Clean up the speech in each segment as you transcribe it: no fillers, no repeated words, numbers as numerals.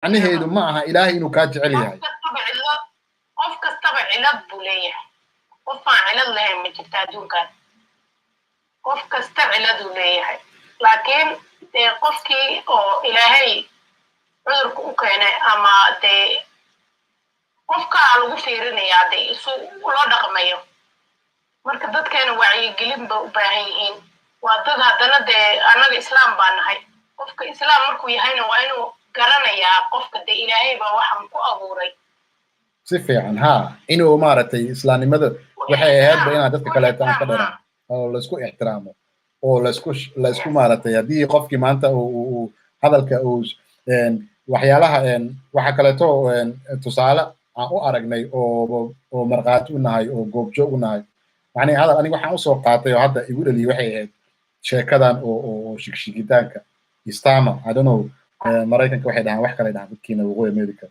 macnaheedu ma aha ilaahay inuu kaa jecel yahay qof kastaba cilad buu leeyahay qof aan cilad lahayn ma jirta adduunkan qof kasta ciladuu leeyahay laakiin dee qofkii oo ilaahay cudurka u keenay ama dee qofkaa lagu fiirinayaa dee isu loo dhaqmayo marka dadkeena wacyigelin ba u baahan yihiin waa dad haddana dee annaga islaam baa nahay qofka islaam markuu yahayna waa inuu garanayaa qofka dee ilaahay baa waxaan ku abuuray si fiican ha inuu maaragtay islaamnimada waxay ahaydba inaad dadka kaleeto aan ka dheeraan oo laisku ixtiraamo oo laisku maaragtay haddii qofkii maanta uu hadalka uu waxyaalaha waxa kaleeto tusaale aan u aragnay oo markhaati u nahay oo goobjoog u nahay يعني هذا أنا waxaan usoo qaatay oo hadda igu dhaliyay waxay ahayd sheekadan oo shigshigitaanka istama I don't know Mareykanka waxay dhahaan wax kale dhahaan dadkiina waqooyi America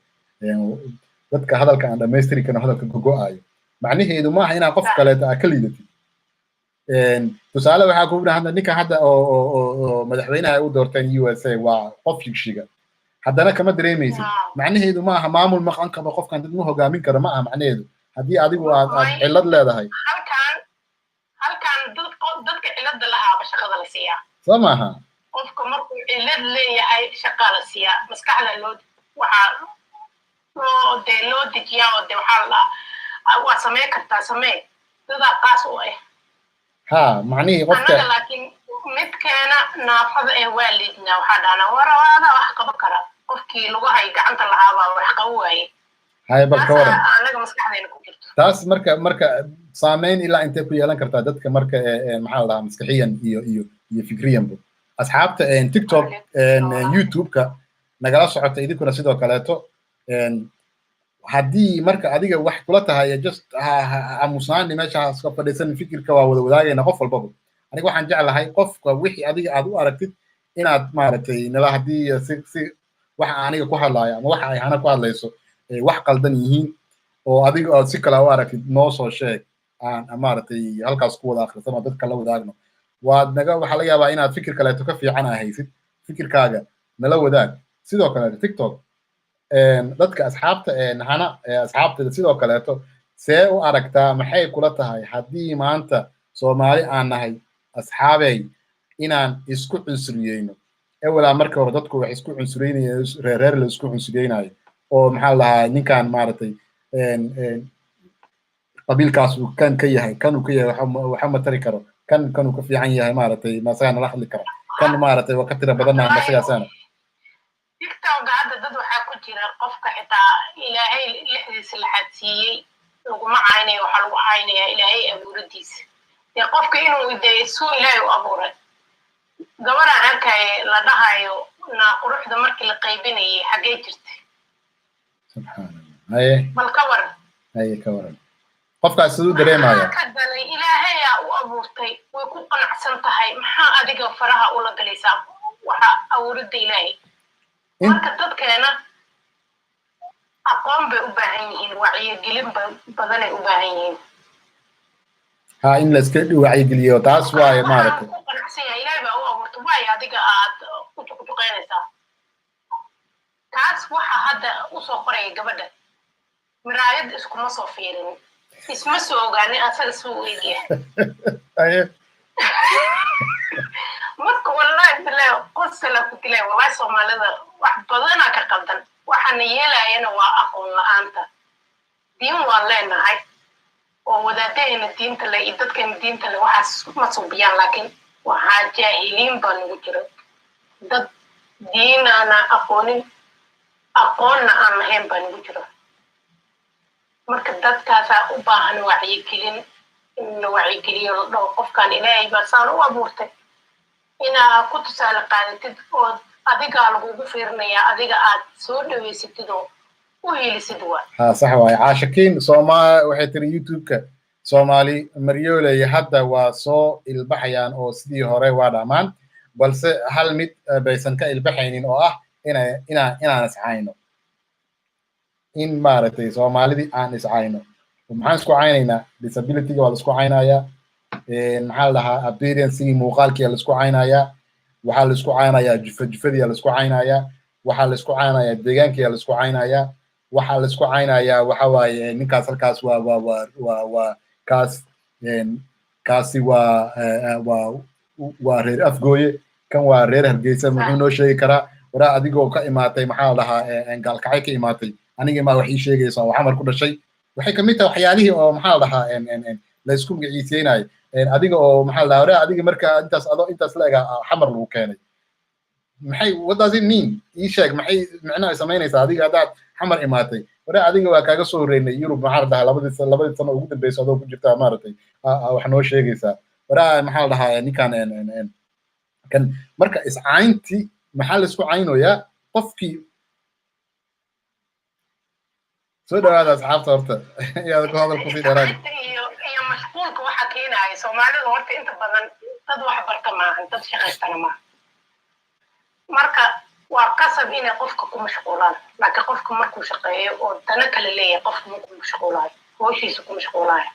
dadka hadalka aan dhameystiri karno hadalka gogo'ayo macnaheedu ma aha inaan qof kale ka liidatid tusaale waxaa ku dhahan ninka hadda oo madaxweynaha u doorteen USA waa qof shigshiga haddana kama dareemaysid macnaheedu ma aha maamul maqan kaba qofkan dad ma hogaamin karo ma aha macnaheedu haddii adigu aad cilad leedahay halkan dadka cilada lahaaba shaqada la siiyaa soo maaha qofka markuu cilad leeyahay shaqa la siiyaa maskaxda loo dejiyaa oo dee waxaa waa samey kartaa samee dadaa qaas u ah ha macnihii qofka annaga laakiin midkeena naafada ee waa liidnaa waxaa dhahnaa warawaada wax qaban kara qofkii lagu hay gacanta lahaabaa wax qaban waaye hay bal ka waran anaga maskaxdeena ku jirto taas marka saameyn ilaa intee ku yeelan kartaa dadka marka maxaa la dhahaa maskaxiyan iyo fikriyanba asxaabta TikTok YouTube-ka nagala socota idinkuna sidoo kaleeto haddii marka adiga wax kula tahay just aamusnaani meeshaas ka fadhiisan fikirka waa wada wadaagayna qof walbaba aniga waxaan jeclahay qofka wixii adiga aad u aragtid inaad maaragtay nala haddii si waxa aniga ku hadlaayo ama waxa ay hana ku hadlayso wax qaldan yihiin oo adiga aad si kale u aragtid noo soo sheeg aan maaragtay halkaas ku wada akhrisano dadka la wadaagno waad naga waxaa laga yaabaa inaad fikir kaleeto ka fiican aa haysid fikirkaaga nala wadaag sidoo kaleeto TikTok dadka asxaabta hana asxaabtada sidoo kaleeto see u aragtaa maxay kula tahay haddii maanta Soomaali aan nahay asxaabey inaan isku cunsuriyeyno ewalaa marka hore dadku wax isku cunsureynayeen reer la isku cunsureynayo oo maxaa la dhahaa ninkaan maaragtay qabiilkaas uu kan ka yahay kan uu ka yahay waxa matari karo kan uu ka fiican yahay maaragtay masaga nala hadli karo kan maaragtay waa ka tira badanahay masagaasana TikTok hadda dad waxaa ku jira qofka xitaa ilaahay lixdiisa la xadsiiyey laguma caynayo waxaa lagu caynayaa ilaahay abuuradiisa dee qofka inuu dee suu ilaahay u abuuray gabadhaan arkay la dhahayo naa quruxda markii la qaybinayay xaggee jirtay subxaanallah haye bal ka waran haye ka waran qofkaas siduu dareemaya ka dalay ilaahayaa u abuurtay way ku qanacsan tahay maxaa adiga faraha ula galaysaa waxa abuuridda ilaahay marka dadkeena aqoon bay u baahan yihiin wacyigelin badanay u baahan yihiin ha in la iska wacyigeliyo taas waaye maaragtay ku qanacsan yahay ilaahay baa u abuurtay waayo adiga aad u juqjuqeynaysaa taas waxa hadda usoo qoraya gabadha miraayad iskuma soo fiirin isma soo ogaanin asaga suu u egyahay marka wallahi bilahi qosala ku dilay wallahi Soomaalida wax badan ka qaldan waxaan yeelayana waa aqoon la'aanta diin waa leenahay oo wadaadayna diinta la iyo dadkan diinta la waxaas ma suubiyaan laakiin waxaa jaahiliin baa nagu jira dad diin aan aqoonin aqoonna aan lahayn baa nagu jira marka dadkaasaa u baahan wacyigelin in la wacyigeliyo la dhaho qofkan ilaahay baa saan u abuurtay inaa ku tusaale qaadatid oo adigaa lagugu fiirinayaa adiga aad soo dhaweysatid oo u helisid waa ha sax waaye caashakiin waxay tiri YouTube-ka Soomaali maryooley hadda waa soo ilbaxayaan oo sidii hore waa dhamaan balse hal mid baysan ka ilbaxaynin oo ah inaan iscayno in maaragtay Soomaalidii aan iscayno maxaan isku caynaynaa disability-ga waa la isku caynayaa maxaa la dhahaa appearance-gii muuqaalkii la isku caynayaa waxaa la isku caynayaa jufadii la isku caynayaa waxaa la isku caynaya deegaankiyaa la isku caynaya waxaa la isku caynaya waxa waaye ninkaas halkaas waa kaas kaasi waa reer afgooye kan waa reer hargeysa muxuu noo sheegi karaa waraa adigoo ka imaatay maxaa la dhahaa gaalkacay ka imaatay anigii maa wax ii sheegaysaa oo xamar ku dhashay waxay kamid tahay waxyaalihii oo maxaa la dhahaa la isku magaciiseynayo adiga oo maxaa la dhahaa waraa adiga markaa intaas la ega xamar lagu keenay maxay what does it mean ii sheeg maxay micnaha samaynaysaa adiga haddaad xamar imaatay waraa adiga waa kaaga soo horeynay yurub maxaa la dhahaa labadii sano ugu dambeysa adoo ku jirtaa maaragtay wax noo sheegaysaa waraa maxaa la dhahaa ninkan kan marka iscayntii maxaa la isku caynoyaa qofkii soo dhawaada asxaabta horta iyaada ku hadal kusii dheeraad iyo mashquulka waxa keenaya Soomaalidu horta inta badan dad wax barta maahan dad shaqaystana maaha marka waa qasab inay qofka ku mashquulaan laakiin qofka markuu shaqeeyo oo dana kale leeyahay qofka markuu mashquulayo hawshiisa ku mashquulayo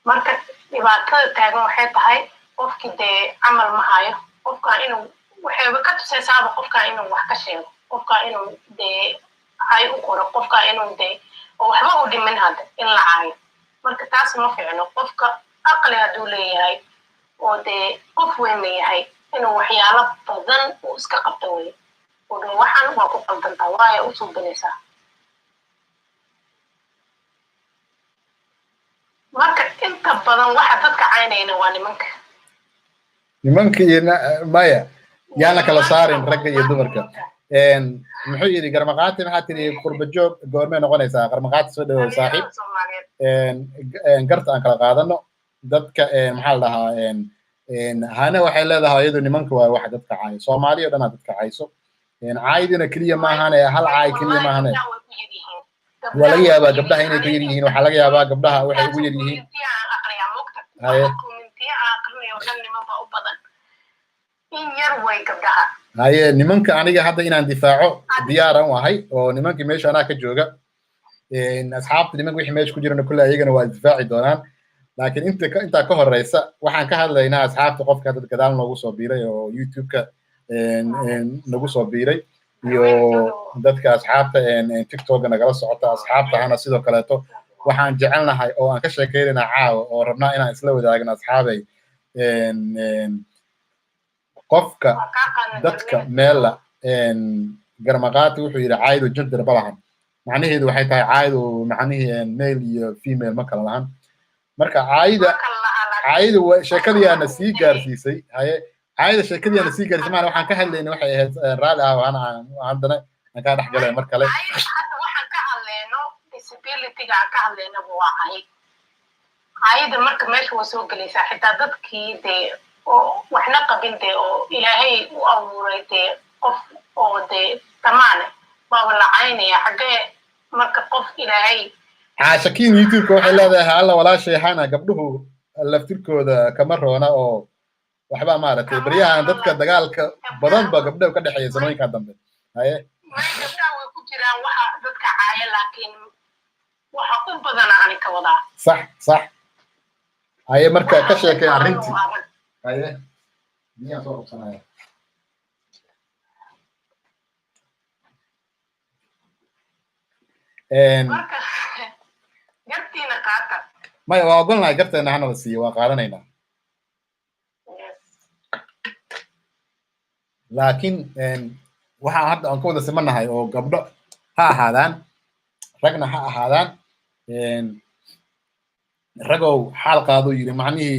marka dhibaatada taagan waxay tahay qofkii dee camal ma hayo qofka inuu waxay ka tusaysaaba qofka inuu wax ka sheego qofka inuu dee ay u qoro qofka inuu dee oo waxba u dhimin hadda in la caayo marka taas ma fiicno qofka aqli hadduu leeyahay oo dee qof weyn leeyahay inuu waxyaalo badan uu iska qabto wey oo waxaan waa ku qaldantaa waayo u suubanaysaa marka inta badan waxa dadka caynayna waa nimanka iyo maya yaana kala saarin ragga iyo dumarka muxuu yidhi garmaqaati maxaa tiri qurba joog goormay noqonaysaa garmaqaati soo dhawow saaxiib garta aan kala qaadano dadka maxaa la dhahaa hana waxay leedahay iyadu nimanka waa waxa dadka caayo soomaaliya dhanaa dadka cayso caydina keliya maahane hal caay keliya maahane waa laga yaabaa gabdhaha inay ku yar yihiin waxaa laga yaabaa gabdhaha waxay ugu yar yihiin haye nimanka aniga hadda inaan difaaco diyaaran wahay oo nimankii meesha anaa ka jooga asxaabta nimanka wixii meesha ku jirana kulle ayagana waa difaaci doonaan laakiin intaa ka horeysa waxaan ka hadlaynaa asxaabta qofka dad gadaal noogu soo biiray oo youtube-ka nagu soo biiray iyo dadka asxaabta tiktok-ga nagala socota asxaabtahana sidoo kaleeto waxaan jecelnahay oo aan ka sheekeynaynaa caawa oo rabnaa inaan isla wadaagno asxaabay qofka dadka meela garmaqaati wuxuu yidhi caaydu gender ma lahan macnaheedu waxay tahay caaydu macnihii male iyo female ma kala lahan marka caayida sheekadiyaana sii gaarsiisay haye caayida sheekadiyaana sii gaarsiisay maana waxaan ka hadlayna waxay ahayd raali ah haddana aan kaa dhex galay mar kale waxaan ka hadlayno disability-ga aan ka hadlayna waa caayida marka meesha waa soo gelaysaa xitaa dadkii dee oo waxna qabin dee oo ilaahay u abuuray dee qof oo dee tamaane baaba la caynaya xaggee marka qof ilaahay caashakiin youtube-ka waxay leedahay alla walaashay hana gabdhuhu laftirkooda kama roona oo waxba maaragtay baryahan dadka dagaalka badan ba gabdhaha ka dhexeeya sanooyinkan dambe haye gabdhaha way ku jiraan waxa dadka caaya laakiin waxa u badan ani ka wadaa sax haye marka ka sheekay arrintii haye biyaan soo qabsanaya marka gartiina qaata maya waa ogolnahay garteena hana la siiyo waa qaadanaynaa laakiin waxaan hadda aan ka wada simanahay oo gabdho ha ahaadaan ragna ha ahaadaan ragow xaal qaaduu yidhi macnihii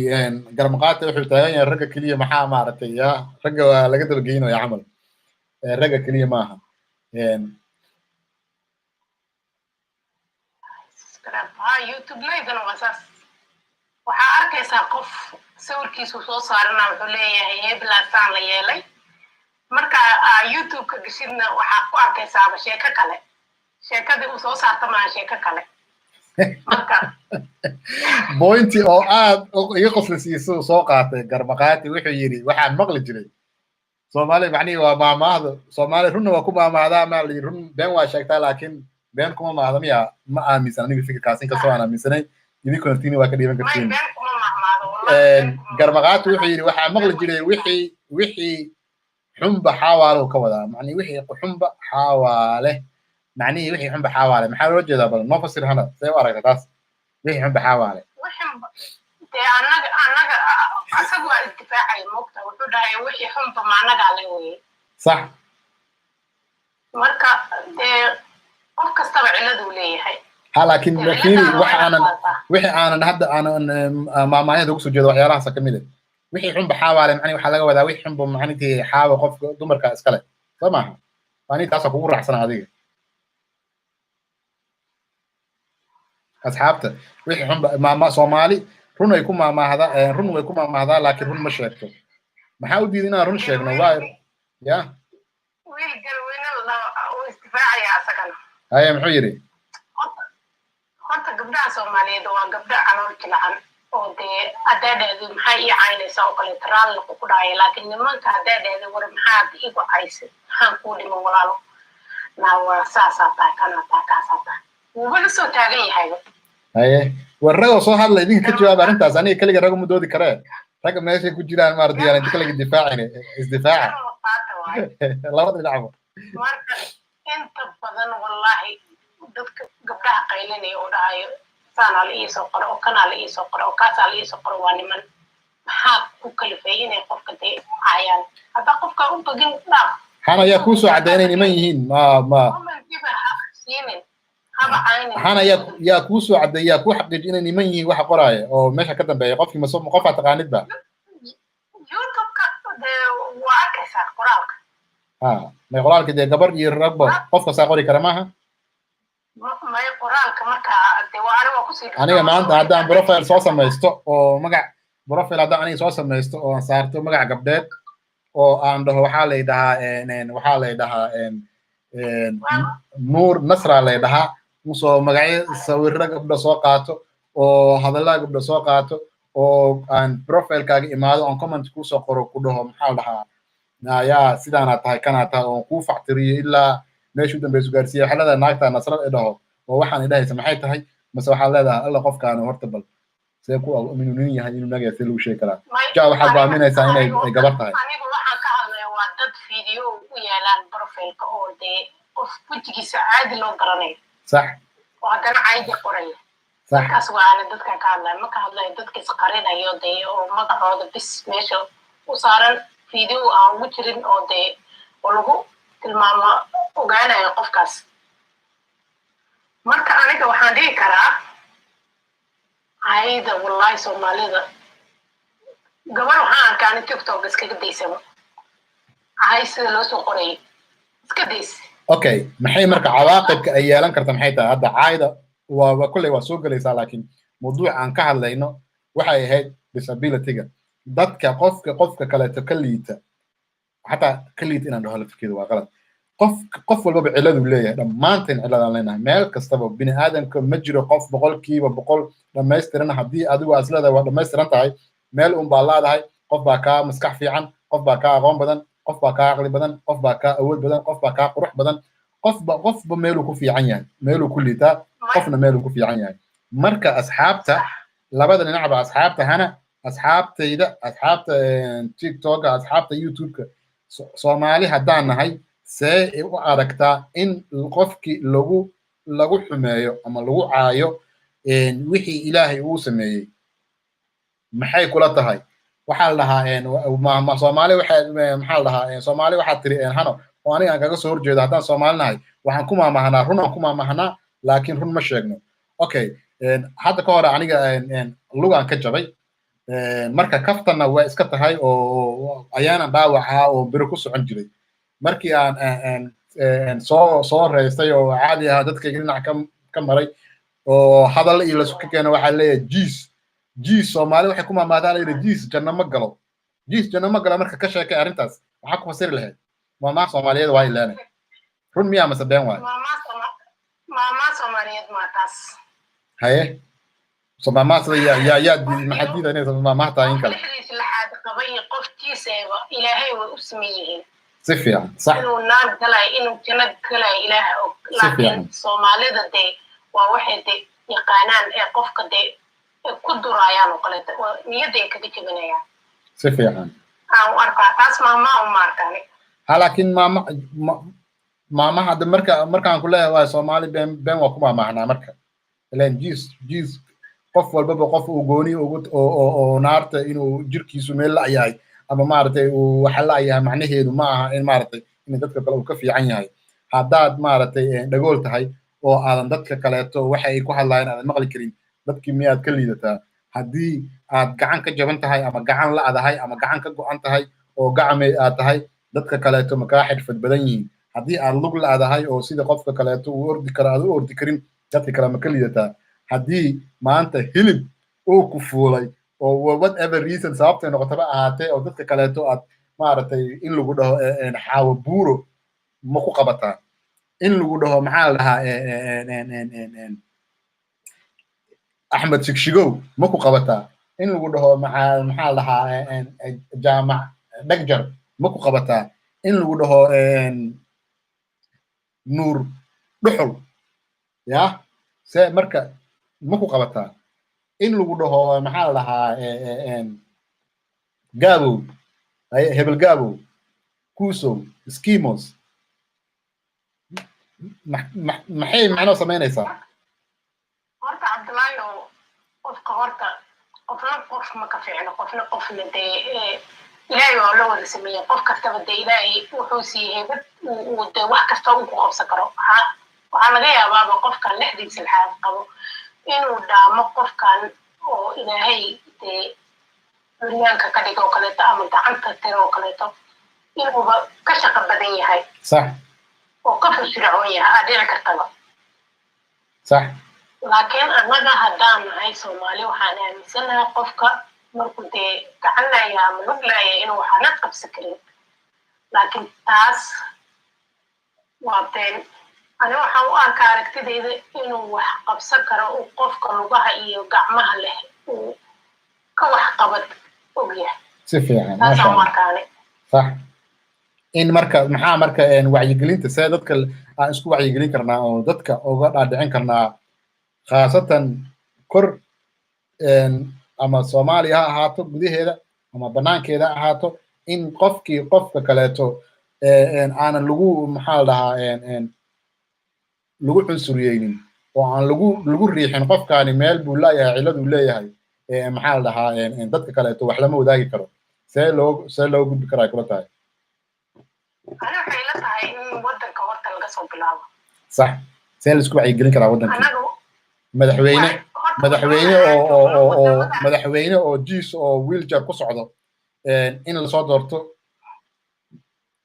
garmaqaata wuxuu taagan yahay ragga keliya maxaa maaragtay ya ragga waa laga dabageynaya camal ragga keliya maaha youtube-laydana waa saas waxaa arkaysaa qof sawirkiisu soo saarana wuxuu leeyahay heblaasaan la yeelay marka youtube-ka geshidna waxaa ku arkaysaaba sheeko kale sheekadii uu soo saarta maaha sheeko kale marka bointi oo aad iga qoslisiisu soo qaatay garmaqaati wuxuu yidhi waxaan maqli jiray soomaali macnihii waa maamaahda soomaali runna waa ku maamaahdaa maa la yidhi run been waa sheegtaa laakiin been kuma maahda miya ma aaminsan aniga fikirkaas inkastoo aan aaminsanay idinkuna tiini waa ka dhiiban kartiin garmaqaati wuxuu yidhi waxaan maqli jiray wixii xunba xawaale uu ka wadaa macni wixii xunba xawaale macnihi wixii xunba xawaale maxaa loo jeedaa bal noo fasir hana see u aragta taas wixii xunba xawaale dee annaga asagu waa isdifaacaya moogta wuxuu dhahay wixii xunba ma annagaa le weye sax marka dee qof kastaba cilladuu leeyahay ha laakiin fiiri wixii aanan hadda aanan maamaayada ugu soo jeedo waxyaalahaasa ka mid ah wixii xunba xawaale macni waxaa laga wadaa wixii xunba macnitii xaawa qofka dumarka iskale soo maaha ani taasa kugu raacsana adiga asxaabta wixii xunba soomaali run ay ku maamaahdaa run way ku maamaahdaa laakiin run ma sheegto maxaa u diiday inaan run sheegno waa ya wiil galweyne uu isdifaacaya asagana haye muxuu yidhi horta gabdhaha soomaaliyeed waa gabdho calool jilacan oo dee haddaa dhahdo maxaa ii caynaysaa oo kaleeto raalli ku dhahaya laakiin nimanka haddaa dhahdo war maxaad igu caysay maxaan kuu dhiman walaalo naa waa saasaa tahay kanaa tahay kaasaa tahay wuuba la soo taagan yahayba haye war ragoo soo hadla idinka ka jawaab arrintaas aniga keliga raga ma doodi karee ragga meeshay ku jiraan maarata yaan inta kaliga difaacin isdifaaca labada dhinacba marka inta badan wallahi dadka gabdhaha qaylinaya oo dhahayo saanaa la iisoo qoro oo kanaa la iisoo qoro oo kaasaa la iisoo qoro waa niman maxaa ku kalifay inay qofka dee caayaan haddaa qofka u bagin dhaaf hana yaa kuu soo cadday inay niman yihiin mamankiba ha siinin haba caynin hana yaa kuu soo cadday yaa kuu xaqiiji inay niman yihiin waxa qoraaya oo meesha ka dambeeya qofkii qofaa taqaanid ba youtubeka dee waa arkaysaa qoraalka may qoraalka dee gabar iyo ragba qofka saa qori kara maaha may qoraalka markaa dee waa aniga kusii aniga maanta haddaan profile soo samaysto oo magac profile haddaan aniga soo samaysto oo aan saarto magac gabdheed oo aan dhaho waxaa lay dhahaa nuur nasra lay dhahaa usoo magacyo sawirro gabdho soo qaato oo hadallada gabdho soo qaato oo aan profilekaaga imaado oon comment kuusoo qoro ku dhaho maxaa dhahaa yaa sidaanaa tahay kanaa tahay oon kuu factiriyo ilaa meesha u dambeysu gaarsiiya waxaa leedahay naagtaa nasrad i dhaho oo waxaan idhahaysa maxay tahay mase waxaa leedahay alla qofkaani horta bal see ku inuu nin yahay inuu naga see lagu sheegi karaa ja waxaad go'aaminaysaa inay gabar tahay aniga waxaan ka hadlaya waa dad video u yaalaan profileka oo dee qof wejigiisa caadi loo garanayo sax oo haddana caadi qoraya sax markaas waa ana dadkan ka hadlaya ma ka hadlayo dadka isqarinayo dee oo magacooda bis meesha u saaran video aan ugu jirin oo dee oo lagu tilmaamo ogaanayo qofkaas marka aniga waxaan dhihi karaa ayda wallahi soomaalida gabar waxaan arkaa ani tiktok iskaga daysaba ahay sida loo soo qorayay iska days okay maxay marka cawaaqibka ay yeelan karta maxay tahay hadda caayda waa kulley waa soo gelaysaa laakiin mawduuc aan ka hadlayno waxay ahayd disabilityga dadka qofka kaleeto ka liita xataa ka liita inaan dhaho laftirkeeda waa qalad qof walbaba ciladu leeyahay dhammaanteen ciladaan leenahay meel kastaba bini aadamka ma jiro qof 100% dhammaystiran haddii adigu aad isleedahay waa dhammaystiran tahay meel un baa laadahay qof baa kaa maskax fiican qof baa kaa aqoon badan qof baa kaa aqli badan qof baa kaa awood badan qof baa kaa qurux badan qofba meeluu ku fiican yahay meeluu ku liitaa qofna meeluu ku fiican yahay marka asxaabta labada dhinacba asxaabta hana asxaabtayda asxaabta tiktoka asxaabta youtubeka soomaali haddaan nahay see u aragtaa in qofkii lagu xumeeyo ama lagu caayo wixii ilaahay uu sameeyey maxay kula tahay waxaa la dhahaa soomaali maxaa la dhahaa soomaali waxaa tiri hano oo aniga aan kaga soo horjeedo haddaan soomaali nahay waxaan ku maamahanaa run aan ku maamahanaa laakiin run ma sheegno okay hadda ka hore aniga lugaan ka jabay marka kaftanna waa iska tahay oo ayaanan dhaawaca oo biro ku socon jiray markii aan soo reystay oo caadi ahaa dadkayga dhinac ka maray oo hadal iyo lasu ka keeno waxaa leeyahay jiis soomaali waxay ku maamaadaan la yidhi jiis janno ma galo jiis janno ma galo marka ka sheekay arrintaas waxaa ku fasiri lahayd maamaa soomaaliyeed waa ileenay run miyaa mase been waay maamaa soomaaliyeed maa taas haye so maamaa sida yaa maxaa diida inay maamaa tahay in kale lixdiis laxaad qaba iyo qofkiiseeba ilaahay way u sameeyeen si fiican sax inuu naar galay inuu jannad galay ilaaha og laakiin soomaalida dee waa waxay dee yaqaanaan ee qofka dee ku durayaan oo kaleeto niyadda ay kaga jebinayaan si fiican aan u arkaa taas maamaa uma arkaani لكن ما هذا مركا كلها waa Soomaali been waa ku maahmaahna marka ilaan jiis qof walba qof uu gooni oo naarta inuu jirkiisu meel la yahay ama maartay uu waxa la yahay macnaheedu ma aha in maartay in dadka kale uu ka fiican yahay haddaad maartay dhagool tahay oo aadan dadka kaleeto waxa ay ku hadlayaan aadan maqli karin dadkii miyaad ka liidataa haddii aad gacan ka jaban tahay ama gacan la adahay ama gacan ka go'an tahay oo gacmay aad tahay dadka kaleeto ma ka xirfad badan yihiin haddii aad lug la adahay oo sida qofka kaleeto uu ordi karo aad u ordi karin dadka kale ma ka liidataa haddii maanta hilib uu ku fuulay oo whatever reason sababtay noqotaba ahaatee oo dadka kaleeto aad maaragtay in lagu dhaho xaawo buuro ma ku qabataa in lagu dhaho maxaa la dhahaa axmed shigshigow ma ku qabataa in lagu dhaho maxaa la dhahaa jaamac dhagjar ma ku qabataa in lagu dhaho nuur dhuxul ya se marka ma ku qabataa in lagu dhaho maxaa la dhahaa gaabow hebel gaabow kuusow skimos maxay macno samaynaysaa horta cabdullaahi oo qofka horta qofna qof ma ka fiicno qofna qofna dee ilaahay waa la wada sameeyey qof kastaba dee ilaahay wuxuu siiyey heybad uu dee wax kasta uu ku qabsan karo waxaa laga yaabaaba qofkan lexdiisa laxaad qabo inuu dhaamo qofkan oo ilaahay dee curyaanka ka dhigo oo kaleeto ama gacanta tiro oo kaleeto inuuba ka shaqo badan yahay sax oo ka firfircoon yahay aa dhici kartaba sax laakiin annaga haddaan nahay Soomaali waxaan aaminsanahay qofka markuu dee gacan laaya ama lug laaya inuu waxaana qabsan karin laakiin taas waa been aniga waxaan u arkaa aragtidayda inuu wax qabsan karo uu qofka lugaha iyo gacmaha leh uu ka wax qabad ogyahay si fiican maasha Allah sax in marka maxaa marka wacyigelinta see dadka aan isku wacyigelin karnaa oo dadka uga dhaadhicin karnaa khaasatan kor ama Soomaaliya ha ahaato gudaheeda ama banaankeeda ahaato in qofka kaleeto aanan lagu maxaa la dhahaa lagu cunsuriyeynin oo aan lagu riixin qofkaani meel buu leeyahay cilad uu leeyahay maxaa la dhahaa dadka kaleeto wax lama wadaagi karo see loo gudbi karaa kula tahay ana waxay la tahay in wadanka horta laga soo bilaabo sax see la isku wacyigelin karaa wadanka madaxweyne oo jiis oo wheelchair ku socdo in la soo doorto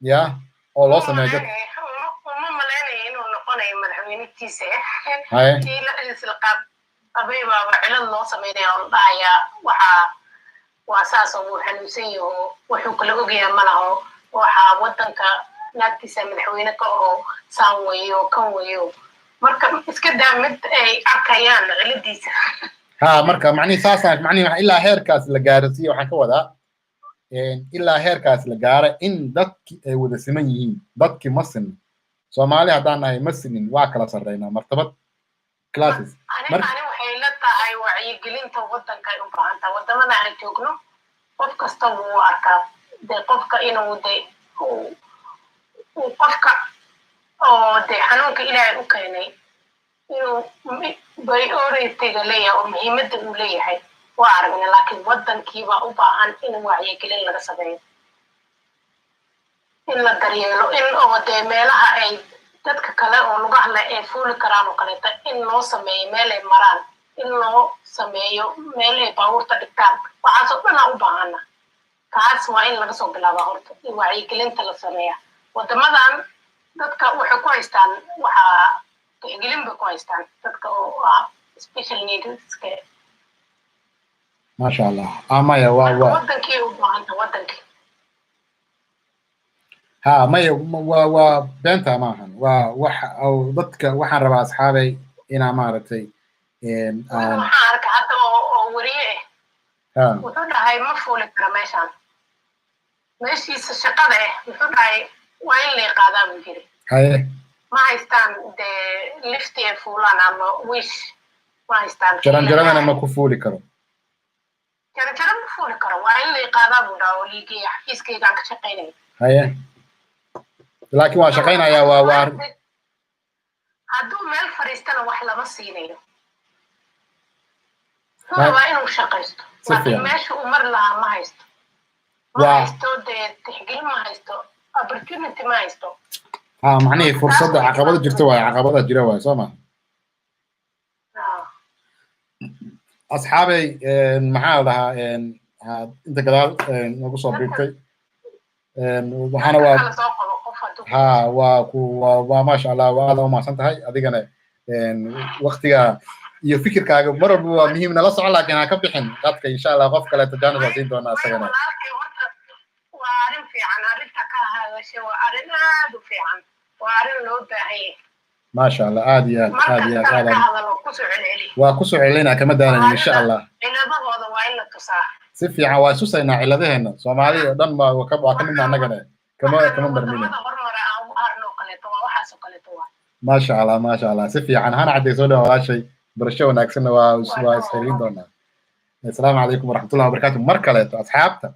ya oo loo sameeyo dad uma maleynayo inuu noqonayo madaxweynetiisa la isla qabay baaba cilad loo sameynaya oo dhahaya waa saas oo uu xanuunsan yaho wuxuu kala ogyahay ma laho waxaa wadanka naagtiisa madaxweyne ka oo saan weeyo kan weeyo marka iska daa mid ay arkayaan ciladiisa marka macnihi saasaan macnihi ilaa heerkaas la gaarsiiyo waxaan ka wadaa ilaa heerkaas la gaara in dadki ay wada siman yihiin dadki ma sinin Soomaali haddaan nahay ma sinin waa kala sarreynaa martabad classes ani waxay la tahay wacyigelinta wadanka ay u baahan tahay wadamada aan joogno qof kasta wuu arkaa dee qofka inuu dee uu qofka oo dee xanuunka ilaahay u keenay inuu priority-ga leeyahay oo muhiimadda uu leeyahay waa aragna laakiin wadankiibaa u baahan in wacyigelin laga sameeyo in la daryeelo in oo dee meelaha ay dadka kale oo lugaha leh ay fuuli karaan oo kaleeta in loo sameeyo meel ay maraan in loo sameeyo meel ay baabuurta dhigtaan waxaasoo dhanaa u baahana taas waa in laga soo bilaabaa horta in wacyigelinta la sameeya wadamadan dadka waxay ku haystaan waxaa tixgelin bay ku haystaan dadka oo special needska maasha Allah amaya waa wadankii u baahanta wadankii maya waa beenta maahan waa waxa dadka waxaan rabaa asxaabay inaa maaragtay waxaan arka hadda oo wariye wuxuu dhahay ma fuuli kara meeshaan meeshiisa shaqada wuxuu dhahay waa in la qaadaa buu jiri ma haystaan dee lifti ay fuulaan ama wish ma haystaan jaranjaradana ma ku fuuli karo jaranjaro ma fuuli karo waa in la qaadaa buu dhaha oo liigeeya xafiiskaygaan ka shaqaynaya laakiin waa shaqaynayaa waa hadduu meel fariistana wax lama siinayo waa inuu shaqaysto laakiin meesha uu mar lahaa ma haysto ma haysto dee tixgelin ma haysto opportunity ma haysto معني فرصة عقبات جرتوا عقبات جروا سما أصحابي معاها أنت كذا نقول صبرتي وحنا ها وما شاء الله وهذا ما سنت هاي أديكنا وقتها يفكر كأجو مرة مهم نلاص على لكن كبحن قدك إن شاء الله غفك لا تجانب زين دونا سجنا وعارف في عن عرفتك هذا شيء وعارنا في عن وعارن لو باهي ما شاء الله عادي هذا وكسر علينا كما دارنا ان شاء الله ciladahooda waa in la tusaa si fiican waa susaynaa ciladaheena Soomaaliya dhan ma waa kamidna anagana kama marmina ما شاء الله si fiican hana cadeyso walaashay barasho wanaagsan waa isxiriin doonaa السلام عليكم ورحمة الله وبركاته مركلة أصحابته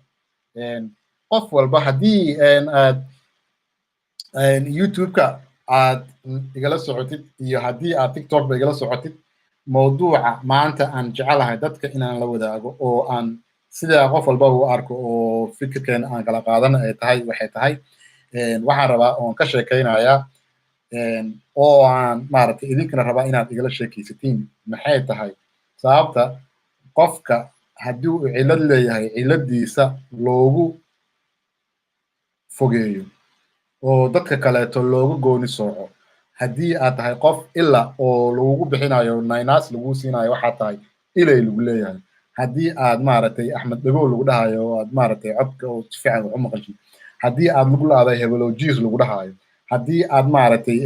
qof walba hadii YouTube-ka aad igala socotid iyo hadii aad TikTok ba igala socotid mawduuca maanta aan jecelahay dadka inaan la wadaago oo aan sida qof walba uu arko oo fikirkeen aan kala qaadan ay tahay waxay tahay waxaan rabaa oo ka sheekeynayaa oo aan maaragtay idinkana rabaa inaad igala sheekaysatiin maxay tahay sababta qofka haddii uu cilad leeyahay ciladiisa loogu fogeeyo oo dadka kaleeto loogu gooni sooco haddii aad tahay qof ila oo lagu bixinayo naynaas lagu siinayo waxa tahay ilay lagu leeyahay haddii aad maaragtay Axmed Dhagool lagu dhahayo aad maaragtay codka oo fiican u maqashay haddii aad lagu laaday hebeloojiis lagu dhahayo haddii aad maaragtay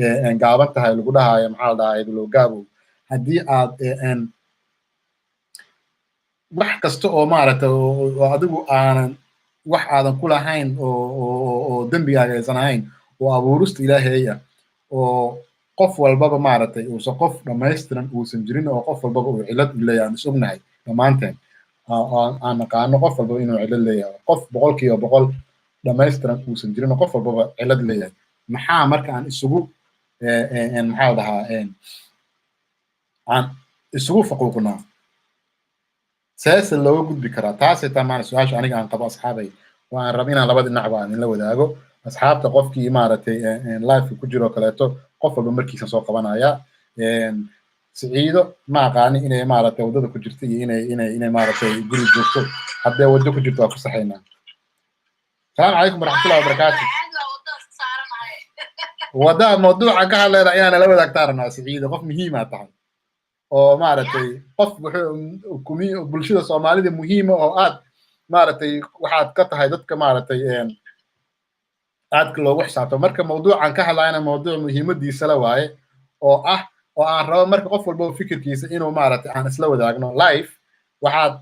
gaaban tahay lagu dhahayo maxaa la dhahay hebelo gaabo haddii aad wax kasta oo maaragtay oo adigu aanan wax aadan ku lahayn oo dambigaaga aysan ahayn oo abuurista Ilaahay oo qof walbaba maaragtay uu qof dhameystiran uusan jirin oo qof walbaba uu cilad leeyahay isognahay dhamaanteen aan naqaano qof walbaba inuu cilad leeyahay qof 100% dhameystiran uusan jirin qof walbaba cilad leeyahay maxaa marka aan isugu maxaa dhahaa aan isugu faquuqnaa ساس اللي هو جود بكرة تاسع تمام سؤال أنا عن قبض أصحابي وأنا ربنا لبعض النعبة عن لو داعو أصحاب تقف كي إمارة لايف كجرو كلاته قف بمركي سنسوق قبنا يا سعيد ما قاني إنه إمارة وده كجرتي إنه إمارة جري جوكو حتى وده كجرتوا في صحينا السلام عليكم ورحمة الله وبركاته وده موضوع قال لا أنا لو دكتورنا سعيد قف مهمة طبعا oo maaragtay qof wuxuu bulshada Soomaalida muhiim oo aad maaragtay waxaad ka tahay dadka maaragtay aad loogu xisaabto marka mawduucan ka hadlayna mawduuc muhiimadiisa la waaye oo aan rabo marka qof walba fikirkiisa inuu maaragtay aan isla wadaagno live waxaad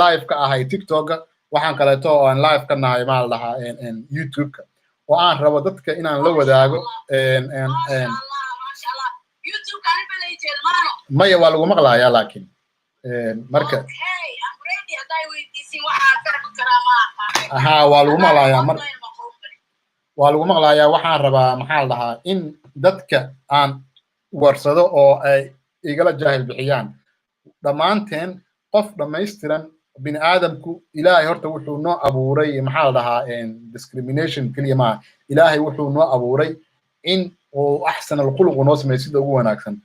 live ka ahay TikTok waxaan kaleeto oo aan live ka nahay ma la dhahaa YouTube-ka oo aan rabo dadka inaan la wadaago maya waa lagu maqlayaa laakiin marka waa lagu maqlayaa waxaan rabaa maxaa la dhahaa in dadka aan warsado oo ay igala jaahil bixiyaan dhammaanteen qof dhammaystiran bini aadamku ilaahay horta wuxuu noo abuuray maxaa la dhahaa discrimination kaliya ma ilaahay wuxuu noo abuuray in oo axsan alkhuluq noo sameeyo sida ugu wanaagsan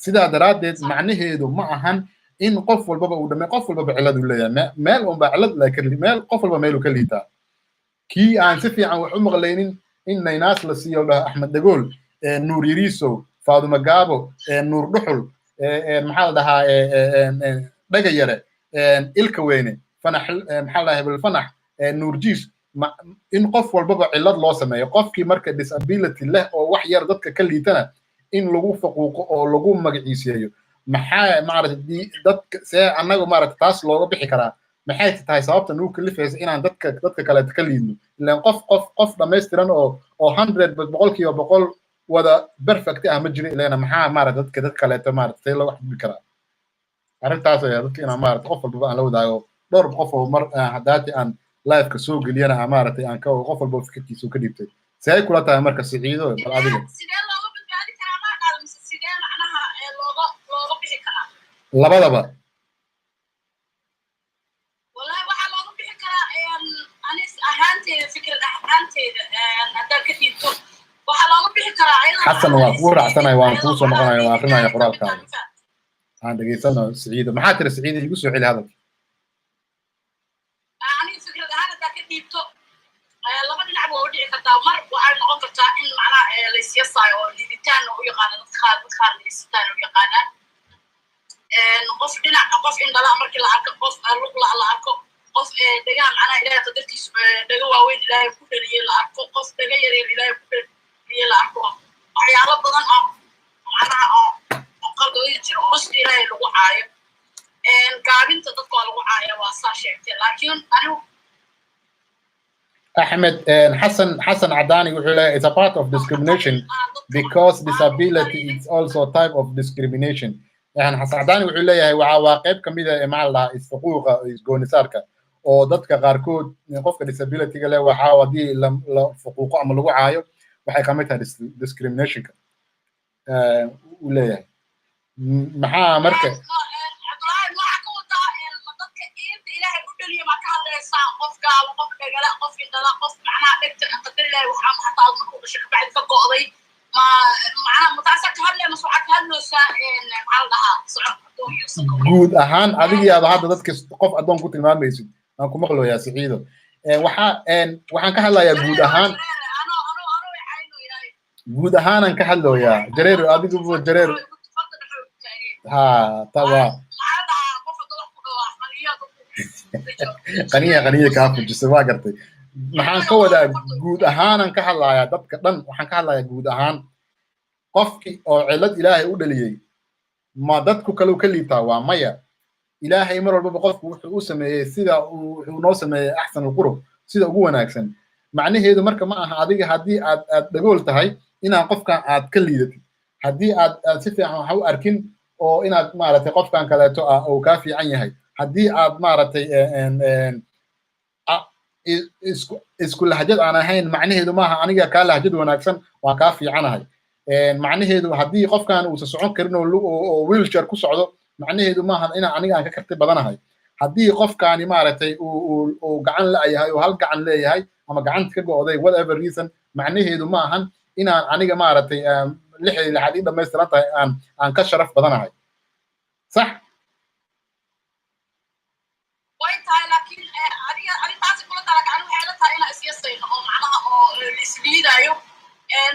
sida daraadeed macnaheedu ma ahan in qof walbaba uu dhamay qof walbaba cilad u leeyahay meel oo cilad la kali meel qof walba meel uu ka liitaa kii aan si fiican wax u maqlaynin in naynaas la siiyo Axmed Dhagool Nuur Yariiso Faaduma Gaabo Nuur Dhuxul maxaa la dhahaa dhaga yare ilka weyne fanax maxaa la hebel fanax Nuur Jiis in qof walbaba cilad loo sameeyo qofkii marka disability leh oo wax yar dadka ka liitana in lagu faquuqo oo lagu magaciiseeyo maxaa maaragtay dadka see anagu maaragtay taas looga bixi karaa maxay tahay sababta nuu kalifaysa inaan dadka kale ka liidno ilaan qof dhameystiran oo 100% wada perfect ah ma jiro ilaan maxaa maaragtay dadka kale maaragtay loo xidbi karaa arrintaas ayaa dadka inaan maaragtay qof walba aan la wadaago dhowr qof oo mar hadaati aan live ka soo geliyana maaragtay aan ka qof walba fikirkiisa ka dhibtay سأي كلها تاي مركز سعيدو بالعادي لبضبا والله waxaa looga bixi karaa anis ahaanteeda fikir ahaanteeda hadaan ka diibto waxaa looga bixi karaa حسن وافور عسنا وانفوس ونقنا واخرنا يا قرال كامل عندك يسمى سعيد محاتر سعيد يقصوا على هذا ani fikir ahaan hadaan ka diibto laba dhinac baa u dhici kartaa mar waxay noqon kartaa in macnaha la isiyasaayo oo liditaan u yaqaano dadka qaar liditaan u yaqaanaan qof dhinac qof indhala markii la arko qof lug la arko qof degaan macnaha ilaahay qadartiisa dhaga waaweyn ilaahay ku dhaliyay la arko qof dhaga yar yar ilaahay ku dhaliyay la arko waxyaalo badan oo macnaha oo qalbiga jiro oo ilaahay lagu caayo gaabinta dadka lagu caayo waa saa sheegtay laakiin anigu Ahmed Hassan Adani wuxuu leeyahay it's a part of discrimination because disability is also a type of discrimination يعني Hassan Adani wuxuu leeyahay waa qayb kamid ah maalaha isfuquuqa isgoonisaarka oo dadka qaarkood qofka disability-ga leh waxa wadii la fuquuqo ama lagu caayo waxay kamid tahay discrimination uu leeyahay maxaa marka qofka gala qof indhala qof macnaha dhigta qadar ilaahay waxa xataa markuu dhashay bacid ka go'day ma macnaha mutaasa ka hadlay ama soo ka hadloosa maxaa dhahaa socod guud ahaan adiga hadda dadka qof adoon ku tilmaamaysid aan ku maqlooyaa Saciido waxaan ka hadlayaa guud ahaan aan ka hadlooyaa jareer adigu jareer ha taba qaniya ka fujisay waa gartay maxaan ka wadaa guud ahaan aan ka hadlayaa dadka dhan waxaan ka hadlayaa guud ahaan qofkii oo cilad ilaahay u dhaliyay ma dadku kale ka liitaa waa maya ilaahay mar walba qofku wuxuu u sameeyay sida uu noo sameeyay ahsan qurub sida ugu wanaagsan macnaheedu marka ma aha adiga hadii aad dhagool tahay inaan qofkan aad ka liidatid hadii aad si fiican wax u arkin oo inaad maaragtay qofkan kaleeto oo ka fiican yahay hadii aad maaragtay isku lahjad aan ahayn macnaheedu maaha aniga ka lahjad wanaagsan waa ka fiicanahay macnaheedu hadii qofkan uu socon karin oo wheelchair ku socdo macnaheedu maaha in aniga aan ka karti badanahay hadii qofkaani maaragtay uu gacan la yahay oo hal gacan leeyahay ama gacanta ka go'day whatever reason macnaheedu maahan inaan aniga maaragtay lixdii xadii dhameystiran tahay aan ka sharaf badanahay صح لكن أنا تاسي كل ترى كانوا حالتها إلى أسياسين أو معناها أو الإسليد أيو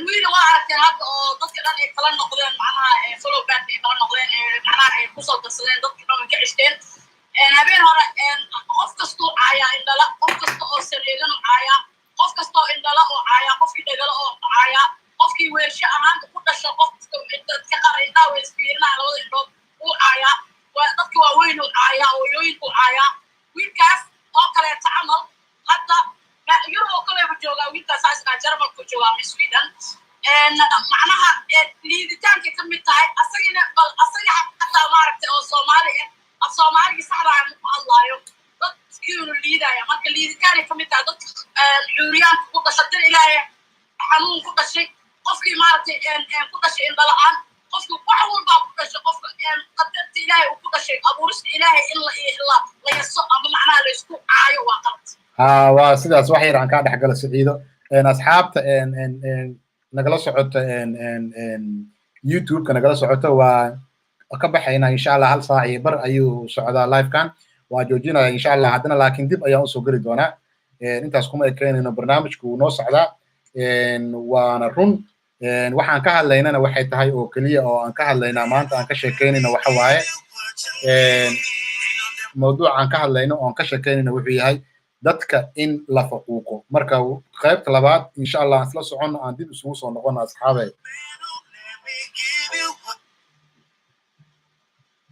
وين واحد هذا ضد كذا يكلم نقدين معناها فلو بات يكلم نقدين معناها يوصل تصلين ضد كذا من كعشتين هبين هذا قف كستو عيا إن لا قف كستو سريرن عيا قف كستو إن لا أو عيا قف كده لا أو عيا قف كي ويرش أمان كل شيء قف كقرين دا ويسبيرنا على وضع أو عيا وضد كواوين عيا ويوين عيا wiilkaas oo kale tacamal hadda Euro kale jooga wiilkaas asna Jarmal ku jooga Sweden macnaha liiditaanka ka mid tahay asagina bal asaga xataa maaragtay oo Soomaaliga saxda ah ma hadlaayo dadkii liidaya marka liiditaanka ka mid tahay dad xuriyaan ku dhashay ilaahay xanuun ku dhashay qofkii maaragtay ku dhashay in balaan qofku wax walba ku dhashay qofka qadarta ilaahay ku dhashay abuurista ilaahay illa la yaso ama macnaha la isku caayo waa qalad waa sidaas wax yar aan ka dhaxgala Saciido asxaabta nagala socota YouTube ka nagala socota waa ka baxayna insha Allah hal saac iyo bar ayuu socdaa live kan waa joojinaya insha Allah hadana laakiin dib ayaan u soo gari doonaa intaas kuma ekeenayno barnaamijku noo socdaa waana run waxaan ka hadlaynana waxay tahay oo kaliya oo aan ka hadlaynaa maanta aan ka sheekeynayna waxa waaye mawduucan ka hadlayno oo aan ka sheekeynayna wuxuu yahay dadka in la faquuqo marka qaybta labaad insha Allah isla socono aan dib isugu soo noqono asxaabe